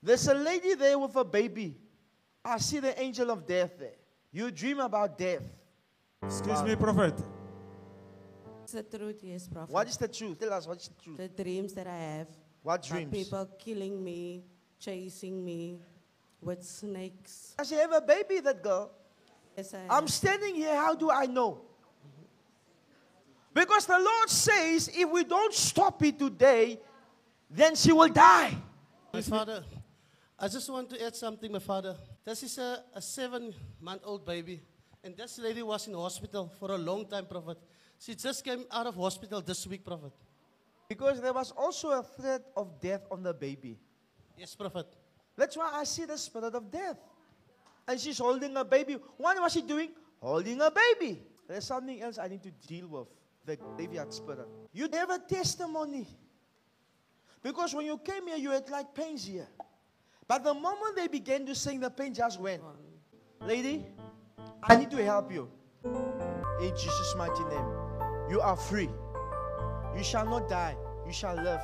There's a lady there with a baby. I see the angel of death there. You dream about death. Excuse me, Prophet. It's the truth, yes, Prophet. What is the truth? Tell us, what is the truth? The dreams that I have. What about dreams? People killing me, chasing me with snakes. Does she have a baby, that girl? Yes, I'm standing here, how do I know? Because the Lord says, if we don't stop it today, then she will die. My father, I just want to add something, my father. This is a 7-month-old baby. And this lady was in hospital for a long time, Prophet. She just came out of hospital this week, Prophet. Because there was also a threat of death on the baby. Yes, Prophet. That's why I see the spirit of death. And she's holding a baby. What was she doing? Holding a baby. There's something else I need to deal with. The graveyard spirit. You have a testimony. Because when you came here, you had like pains here. But the moment they began to sing, the pain just went. Lady, I need to help you. In Jesus' mighty name. You are free. You shall not die. You shall live.